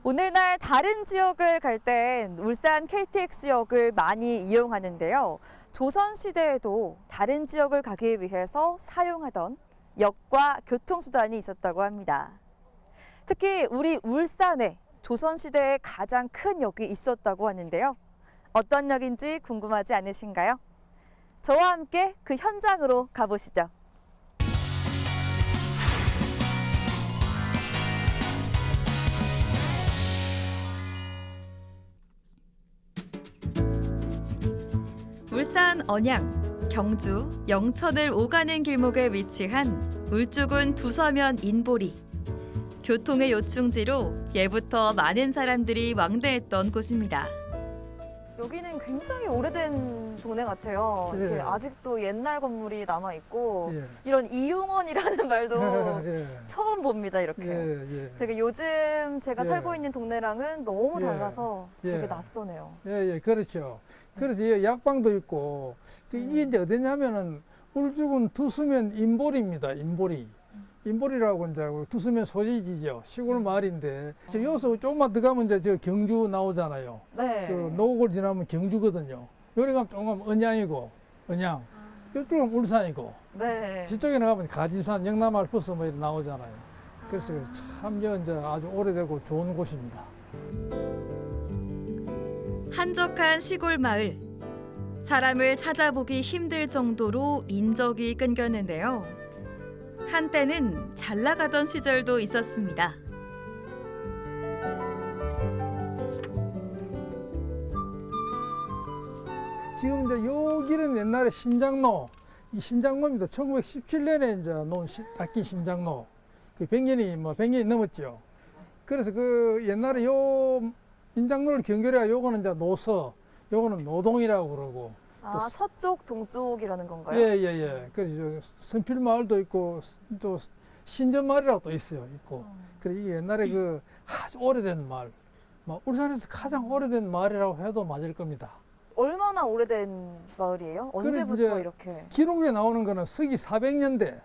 오늘날 다른 지역을 갈 땐 울산 KTX역을 많이 이용하는데요. 조선시대에도 다른 지역을 가기 위해서 사용하던 역과 교통수단이 있었다고 합니다. 특히 우리 울산에 조선시대에 가장 큰 역이 있었다고 하는데요. 어떤 역인지 궁금하지 않으신가요? 저와 함께 그 현장으로 가보시죠. 울산 언양, 경주, 영천을 오가는 길목에 위치한 울주군 두서면 인보리. 교통의 요충지로 예부터 많은 사람들이 왕래했던 곳입니다. 여기는 굉장히 오래된 동네 같아요. 예. 이렇게 아직도 옛날 건물이 남아있고 예. 이런 이용원이라는 말도 예. 처음 봅니다. 이렇게. 예. 되게 요즘 제가 예. 살고 있는 동네랑은 너무 예. 달라서 되게 예. 낯서네요. 예, 그렇죠. 그래서 이 약방도 있고, 이게 이제 어디냐면은 울주군 두수면 인보리입니다. 인보리. 인보리라고 이제 두수면 소지지죠. 시골 마을인데, 여기서 조금만 더 가면 이제 저 경주 나오잖아요. 네. 그 노곡을 지나면 경주거든요. 여기 가면 조금 언양이고, 언양. 이쪽은 울산이고, 네. 저쪽에 나가면 가지산, 영남알 버스 뭐 이렇게 나오잖아요. 그래서 참 이제 아주 오래되고 좋은 곳입니다. 한적한 시골 마을. 사람을 찾아보기 힘들 정도로 인적이 끊겼는데요. 한때는 잘 나가던 시절도 있었습니다. 지금 이제 요 길은 옛날에 신장로, 이 신장로입니다. 1917년에 이제 놓은 닦인 신장로. 그 100년이 넘었죠. 그래서 그 옛날에 요 인장로를 경계해야 요거는 이제 노서, 요거는 노동이라고 그러고. 아, 서쪽, 동쪽이라는 건가요? 예. 그래서 선필마을도 있고 또 신전마을이라고 또 있어요. 있고. 그래 이게 옛날에 그 아주 오래된 마을. 뭐 울산에서 가장 오래된 마을이라고 해도 맞을 겁니다. 얼마나 오래된 마을이에요? 언제부터 이제 이렇게? 기록에 나오는 거는 서기 400년대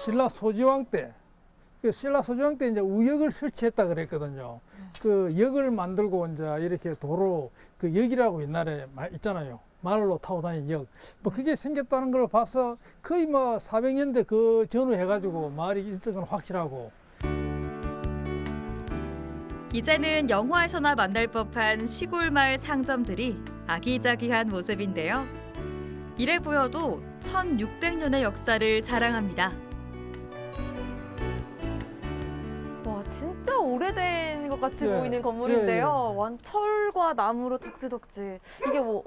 신라 소지왕 때. 그 신라 소지왕 때 이제 우역을 설치했다 그랬거든요. 그 역을 만들고 이제 이렇게 도로 그 역이라고 옛날에 있잖아요. 말로 타고 다니는 역. 뭐 그게 생겼다는 걸 봐서 거의 뭐 400년대 그 전후 해가지고 마을이 있을 건 확실하고. 이제는 영화에서나 만날 법한 시골 마을 상점들이 아기자기한 모습인데요. 이래 보여도 1600년의 역사를 자랑합니다. 와, 진짜 오래된 것 같이 예, 보이는 건물인데요. 예. 철과 나무로 덕지덕지. 이게 뭐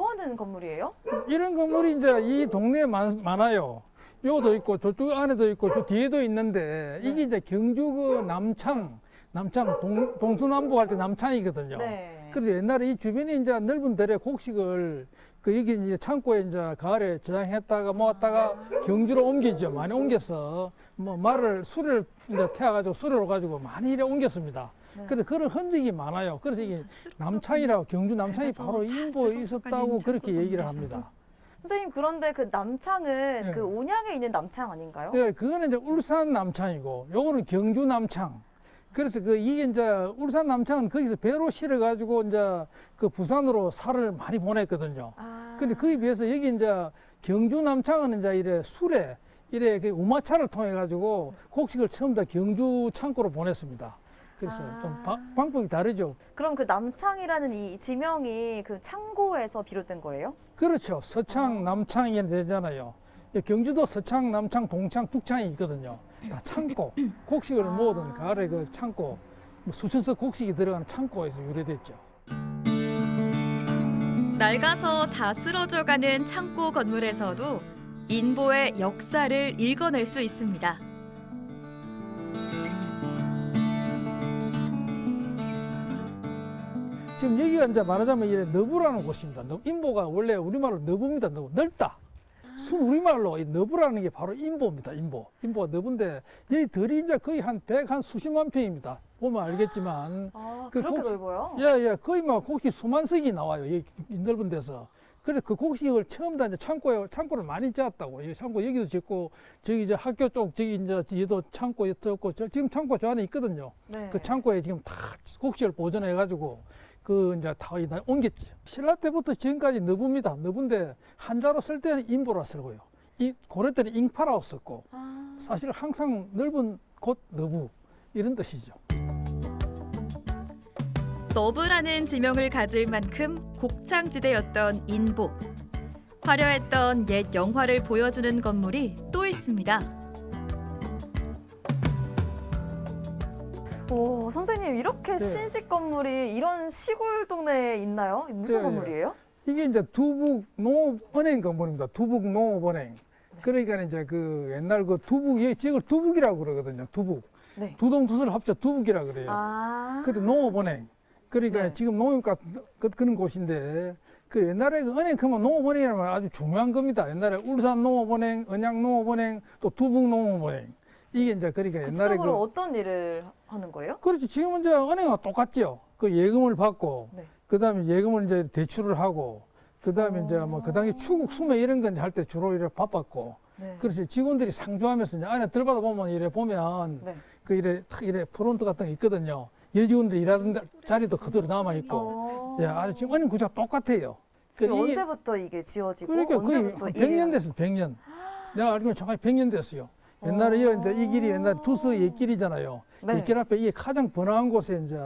하는 건물이에요? 이런 건물이 이제 이 동네에 많아요. 요도 있고 저쪽 안에도 있고 저 뒤에도 있는데 이게 이제 경주 그 남창 동서남북 할 때 남창이거든요. 네. 그래서 옛날에 이 주변에 이제 넓은 들에 곡식을 그 여기 이제 창고에 이제 가을에 저장했다가 모았다가 경주로 옮기죠. 많이 옮겨서 뭐 말을 수레를 이제 태워가지고 수레로 가지고 많이 이래 옮겼습니다. 그래서 그런 흔적이 많아요. 그래서 이게 남창이라고 경주 남창이 바로 인보에 있었다고 그렇게 얘기를 합니다. 선생님, 그런데 그 남창은 예. 그 온양에 있는 남창 아닌가요? 예, 그거는 이제 울산 남창이고 요거는 경주 남창. 그래서 이게 이제 울산 남창은 거기서 배로 실어 가지고 이제 그 부산으로 살을 많이 보냈거든요. 근데 그에 비해서 여기 이제 경주 남창은 이제 이래 수레 이래 그 우마차를 통해 가지고 곡식을 처음 다 경주 창고로 보냈습니다. 그래서 좀 방법이 다르죠. 그럼 그 남창이라는 이 지명이 그 창고에서 비롯된 거예요? 그렇죠. 서창, 남창이 되잖아요. 경주도 서창, 남창, 동창, 북창이 있거든요. 다 창고, 곡식을 모으던 가을에 그 창고, 뭐 수천석 곡식이 들어가는 창고에서 유래됐죠. 낡아서 다 쓰러져가는 창고 건물에서도 인보의 역사를 읽어낼 수 있습니다. 지금 여기가 이제 말하자면 이래 너부라는 곳입니다. 인보가 원래 우리말로 너부입니다. 너부. 넓다. 순 우리말로 이 너부라는 게 바로 인보입니다. 인보가 너부인데 여기 들이 이제 거의 한 수십만 평입니다. 보면 알겠지만 그렇게 곡식, 넓어요? 예, 거의 뭐 곡식 수만 석이 나와요. 이 넓은 데서. 그래서 그 곡식을 처음 다 이제 창고를 많이 지었다고. 이 창고 여기도 짓고, 저기 이제 학교 쪽, 저기 이제 얘도 창고 있고, 지금 창고 저 안에 있거든요. 네. 그 창고에 지금 다 곡식을 보존해가지고, 그 이제 다 옮겼지. 신라 때부터 지금까지 너부입니다. 너부인데, 한자로 쓸 때는 인보라 쓰고요. 고려 때는 잉파라고 썼고, 사실 항상 넓은 곳 너부, 이런 뜻이죠. 너브라는 지명을 가질 만큼 곡창지대였던 인보. 화려했던 옛 영화를 보여주는 건물이 또 있습니다. 오, 선생님 이렇게 네. 신식 건물이 이런 시골 동네에 있나요? 무슨 네, 건물이에요? 이게 이제 두북농업은행 건물입니다. 두북농업은행. 그러니까 이제 그 옛날 그 두북, 이 지역을 두북이라고 그러거든요. 두북. 네. 두동두서를 합쳐 두북이라 그래요. 그때 농업은행. 그러니까 네. 지금 농협 그런 곳인데 그 옛날에 그 은행 크면 농업은행이라면 아주 중요한 겁니다. 옛날에 울산 농업은행, 언양 농업은행, 또 두북 농업은행. 이게 이제 그러니까 옛날에 구체적으로 어떤 일을 하는 거예요? 그렇죠. 지금은 이제 은행과 똑같죠. 그 예금을 받고, 네. 그다음에 예금을 이제 대출을 하고, 그다음에 이제 뭐 그 당시 추국 수매 이런 건 할 때 주로 이래 바빴고, 네. 그래서 직원들이 상주하면서 이제 안에 들어가다 보면 이래 보면 네. 그 이래 탁 이래 프론트 같은 게 있거든요. 여직원들이 일하던 자리도 그대로 남아 있고, 예, 아주 지금 은행 구조가 똑같아요. 그럼 이게- 언제부터 이게 지어지고 그러니까 거의 언제부터 100년 됐어요. 100년. 내가 알기로는 정확히 100년 됐어요. 옛날에 이제 이 길이 옛날 두서 옛길이잖아요. 네. 옛길 앞에 이게 가장 번화한 곳에 이제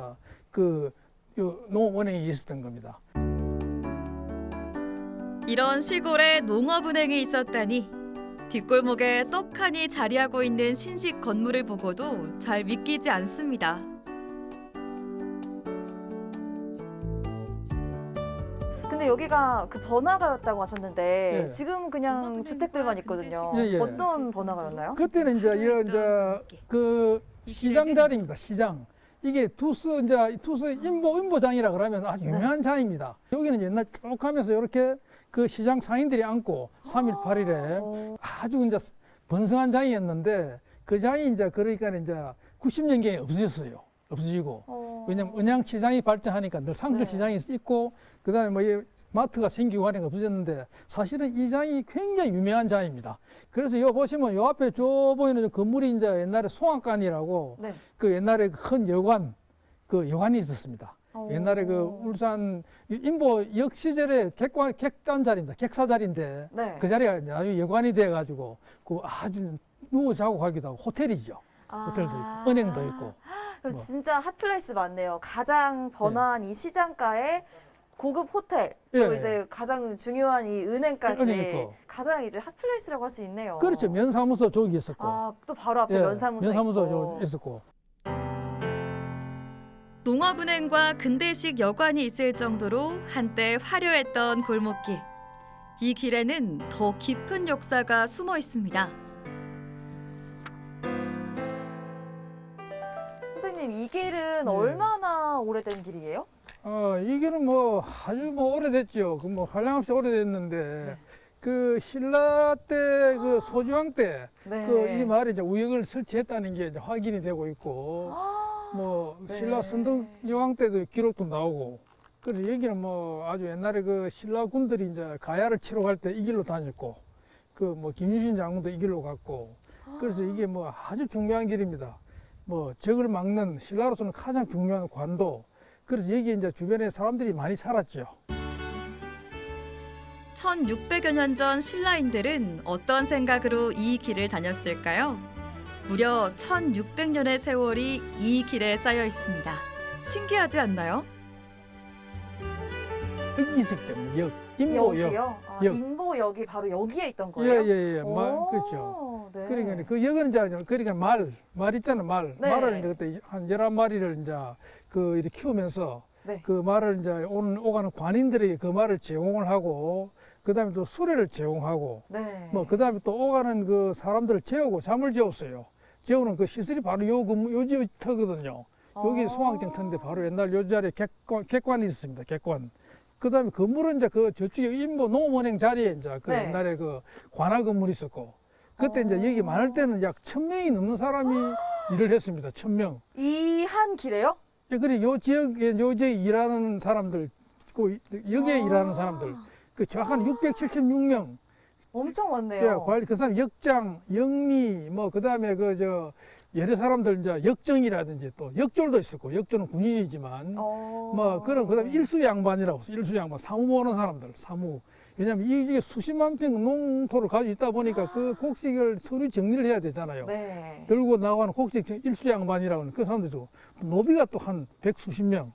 그 농업은행이 있었던 겁니다. 이런 시골에 농업은행이 있었다니 뒷골목에 떡하니 자리하고 있는 신식 건물을 보고도 잘 믿기지 않습니다. 근데 여기가 그 번화가였다고 하셨는데 예. 지금 그냥 주택들만 있거든요. 예, 예. 어떤 번화가였나요? 그때는 이제 그 시장 자리입니다. 시장. 이게 두서 인보장이라 그러면 아주 유명한 장입니다. 여기는 옛날 쭉 가면서 이렇게 그 시장 상인들이 앉고 3일 8일에 아주 이제 번성한 장이었는데 그 장이 이제 그러니까 이제 90년경에 없어졌어요. 없어지고. 왜냐면 언양 시장이 발전하니까 늘 상설 시장이 있고 그다음에 뭐 이 마트가 생기고 하니까 없어졌는데 사실은 이 장이 굉장히 유명한 장입니다. 그래서 요 보시면 요 앞에 저 보이는 건물이 이제 옛날에 송악관이라고 네. 그 옛날에 큰 여관 그 여관이 있었습니다. 옛날에 그 울산 인보 역 시절에 객단 자리입니다. 객사 자리인데 네. 그 자리가 이제 아주 여관이 돼 가지고 그 아주 누워 자고 가기도 하고 호텔이죠. 호텔도 있고 은행도 있고. 그럼 뭐. 진짜 핫플레이스 맞네요. 가장 번화한 이 시장가에 고급 호텔, 또 예. 이제 가장 중요한 이 은행까지 은행 있고. 가장 이제 핫플레이스라고 할 수 있네요. 그렇죠. 면사무소 저기 있었고. 아, 또 바로 앞에 예, 면사무소 면사무소 있고. 저기 있었고. 농업은행과 근대식 여관이 있을 정도로 한때 화려했던 골목길. 이 길에는 더 깊은 역사가 숨어 있습니다. 선생님, 이 길은 네. 얼마나 오래된 길이에요? 이 길은 뭐 아주 뭐 오래됐죠. 그 뭐 한량없이 오래됐는데 네. 그 신라 때 그 소주왕 때 네. 그 이 마을에 이제 우역을 설치했다는 게 이제 확인이 되고 있고 뭐 네. 신라 선덕여왕 때도 기록도 나오고 그래서 여기는 뭐 아주 옛날에 그 신라 군들이 이제 가야를 치러 갈 때 이 길로 다녔고 그 뭐 김유신 장군도 이 길로 갔고 그래서 이게 뭐 아주 중요한 길입니다. 뭐 적을 막는 신라로서는 가장 중요한 관도. 그래서 여기 이제 주변에 사람들이 많이 살았죠. 1600여 년 전 신라인들은 어떤 생각으로 이 길을 다녔을까요? 무려 1600년의 세월이 이 길에 쌓여 있습니다. 신기하지 않나요? 여기 있었기 때문에 인보역. 역. 인보역이 바로 여기에 있던 거예요? 예예예. 그렇죠. 네. 그러니까 그 역은 이제 그러니까 말 있잖아 말. 네. 말을 이제 그때 한 11마리를 이제 그 이렇게 키우면서 네. 그 말을 이제 오가는 관인들에게 그 말을 제공을 하고 그다음에 또 수레를 제공하고 네. 뭐 그다음에 또 오가는 그 사람들을 재우고 잠을 재웠어요. 재우는 그 시설이 바로 요지 터거든요. 여기 송악정 터인데 바로 옛날 요 자리에 객관이 있었습니다. 객관. 그다음에 건물은 이제 그 저쪽에 인보 농업은행 자리에 이제 그 네. 옛날에 그 관할 건물이 있었고 그때 이제 여기 많을 때는 약 1000명이 넘는 사람이 일을 했습니다. 1000명. 이 한 길에요? 예, 그래 요 지역에 일하는 사람들, 그 여기에 일하는 사람들, 그 정확한 676명. 엄청 많네요. 예, 관리 그 사람 역장, 영리, 뭐 그다음에 그 저 여러 사람들 이제 역정이라든지 또 역졸도 있었고 역졸은 군인이지만 뭐 그런 그다음에 일수 양반이라고 일수 양반 사무 보는 사람들 사무. 왜냐하면 이게 수십만 평 농토를 가지고 있다 보니까 그 곡식을 서류 정리를 해야 되잖아요. 네. 들고 나가는 곡식 일수 양반이라고 하는 그 사람들도 노비가 또 한 100수십 명,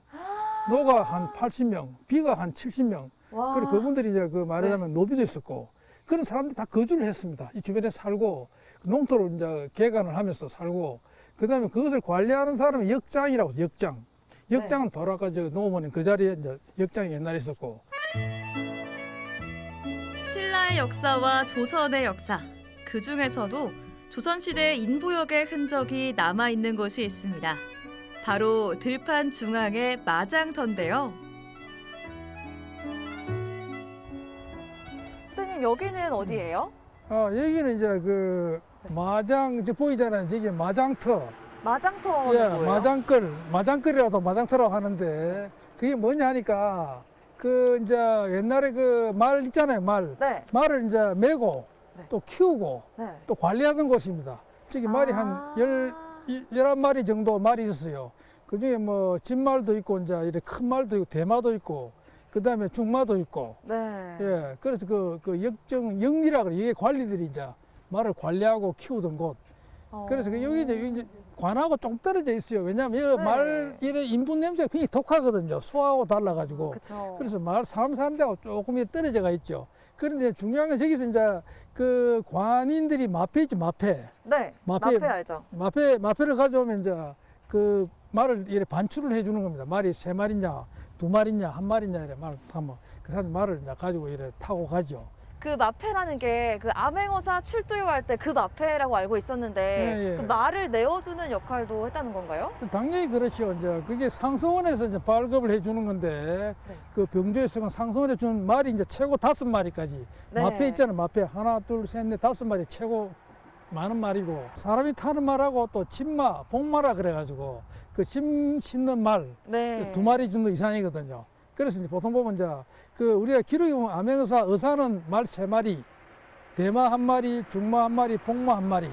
노가 한 80명, 비가 한 70명. 와. 그리고 그분들이 이제 그 말하자면 노비도 있었고 그런 사람들이 다 거주를 했습니다. 이 주변에 살고 농토를 이제 개간을 하면서 살고 그다음에 그것을 관리하는 사람이 역장이라고 해요. 역장. 역장은 바로 아까 저 노무원님 그 자리에 이제 역장이 옛날에 있었고. 신라의 역사와 조선의 역사, 그 중에서도 조선시대 인보역의 흔적이 남아있는 곳이 있습니다. 바로 들판 중앙의 마장터인데요. 선생님 여기는 어디예요? 여기는 이제 그 마장 저 보이잖아요. 저기 마장터. 마장터는 예, 뭐예요? 마장거리라도 마장터라고 하는데 그게 뭐냐 하니까 그 이제 옛날에 그 말 있잖아요. 네. 말을 이제 메고 네. 또 키우고 네. 또 관리하던 곳입니다. 저기 말이 한 11마리 정도 말이 있었어요. 그 중에 뭐 진말도 있고 이제 이렇게 큰 말도 있고 대마도 있고 그 다음에 중마도 있고 네. 예, 그래서 그 영리라 그래. 이게 관리들이 이제 말을 관리하고 키우던 곳. 그래서 여기 이제 관하고 좀 떨어져 있어요. 왜냐하면 여기 네. 말 이래 인분 냄새가 굉장히 독하거든요. 소하고 달라가지고. 그렇죠. 그래서 마을 사람 사는데하고 조금 떨어져가 있죠. 그런데 중요한 건 저기서 이제 그 관인들이 마패 있죠, 마패. 네. 마패. 마패 알죠? 마패를 가져오면 이제 그 말을 이렇게 반출을 해주는 겁니다. 말이 세 마리냐, 두 마리냐, 한 마리냐 이래 말을 타면 그 사람 말을 이제 가지고 이래 타고 가죠. 그 마패라는 게 그 암행어사 출두할 때 그 마패라고 알고 있었는데 예, 예. 그 말을 내어주는 역할도 했다는 건가요? 당연히 그렇죠. 이제 그게 상서원에서 이제 발급을 해주는 건데 네. 그 병조에서 상서원에 준 말이 이제 최고 5마리까지 네. 마패 있잖아요. 마패 하나, 둘, 셋, 넷, 5마리 최고 많은 말이고 사람이 타는 말하고 또 진마, 복마라 그래가지고 그 심 싣는 말 네. 2마리 정도 이상이거든요. 그래서 이제 보통 보면 이제 그 우리가 기록에 보면 의사는 말 3마리, 대마 1마리, 중마 1마리, 복마 1마리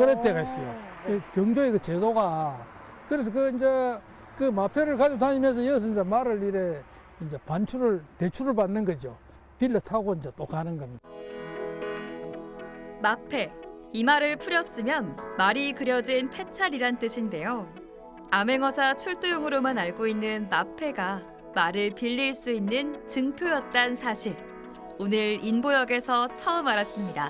이럴 때가 있어요. 네. 이 병조의 그 제도가 그래서 그 이제 그 마패를 가지고 다니면서 여기서 이제 말을 이래 이제 대출을 받는 거죠. 빌려 타고 이제 또 가는 겁니다. 마패, 이 말을 풀였으면 말이 그려진 패찰이란 뜻인데요. 암행어사 출두용으로만 알고 있는 마패가 말을 빌릴 수 있는 증표였단 사실. 오늘 인보역에서 처음 알았습니다.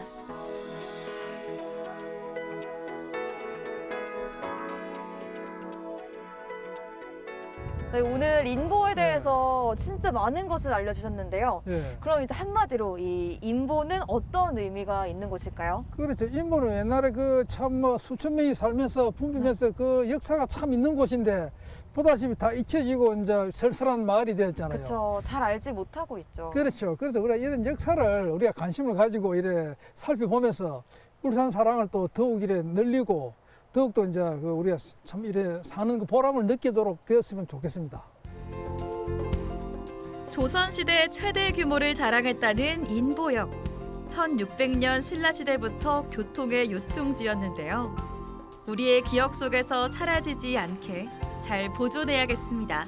네, 오늘 인보에 대해서 진짜 많은 것을 알려주셨는데요. 예. 그럼 이제 한마디로 이 인보는 어떤 의미가 있는 곳일까요? 그렇죠. 인보는 옛날에 그 참 뭐 수천 명이 살면서 붐비면서 그 역사가 참 있는 곳인데 보다시피 다 잊혀지고 이제 절설한 마을이 되었잖아요. 그렇죠. 잘 알지 못하고 있죠. 그렇죠. 그래서 우리가 이런 역사를 우리가 관심을 가지고 이래 살펴보면서 울산 사랑을 또 더욱 이래 늘리고 더욱더 이제 그 우리가 참 이래 사는 그 보람을 느끼도록 되었으면 좋겠습니다. 조선시대 최대 규모를 자랑했다는 인보역. 1600년 신라시대부터 교통의 요충지였는데요. 우리의 기억 속에서 사라지지 않게 잘 보존해야겠습니다.